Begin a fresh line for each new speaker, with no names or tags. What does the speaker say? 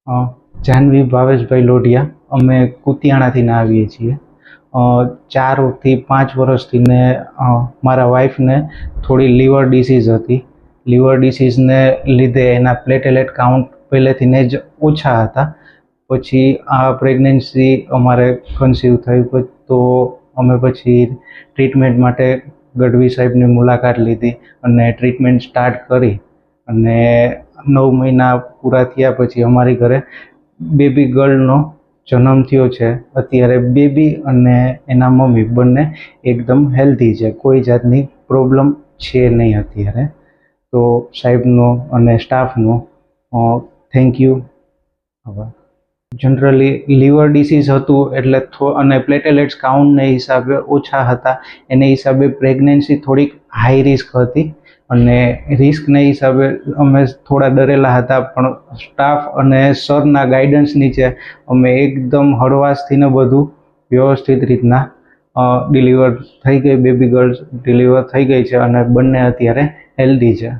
અ, જાહ્નવી ભાવેશભાઈ લોઢિયા. અમે કુતિયાણાથી આવીએ છીએ. 4 થી 5 વર્ષથી ને મારા વાઈફને થોડી લીવર ડિસીઝ હતી. લીવર ડિસીઝને લીધે એના પ્લેટેલેટ કાઉન્ટ પહેલેથી જ ઓછા હતા. પછી આ પ્રેગ્નન્સી અમારે કન્સીવ થયું તો અમે પછી ટ્રીટમેન્ટ માટે ગઢવી સાહેબની મુલાકાત લીધી અને ટ્રીટમેન્ટ સ્ટાર્ટ કરી. અને 9 મહિના પૂરા થયા પછી અમારી ઘરે બેબી ગર્લનો જન્મ થયો છે. અત્યારે બેબી અને એના મમ્મી બંને એકદમ હેલ્ધી છે, કોઈ જાતની પ્રોબ્લેમ છે નહીં અત્યારે. તો સાહેબનો અને સ્ટાફનો થેન્ક યુ. આભાર. જનરલી લીવર ડિસીઝ હતું એટલે અને પ્લેટેલેટ્સ કાઉન્ટને હિસાબે ઓછા હતા, એને હિસાબે પ્રેગ્નન્સી થોડીક હાઈ રિસ્ક હતી. અને રિસ્કને હિસાબે અમે થોડા ડરેલા હતા, પણ સ્ટાફ અને સરના ગાઈડન્સ નીચે અમે એકદમ હળવાશથી ને બધું વ્યવસ્થિત રીતના ડિલિવર થઈ ગઈ. બેબી ગર્લ્સ ડિલિવર થઈ ગઈ છે અને બંને અત્યારે હેલ્ધી છે.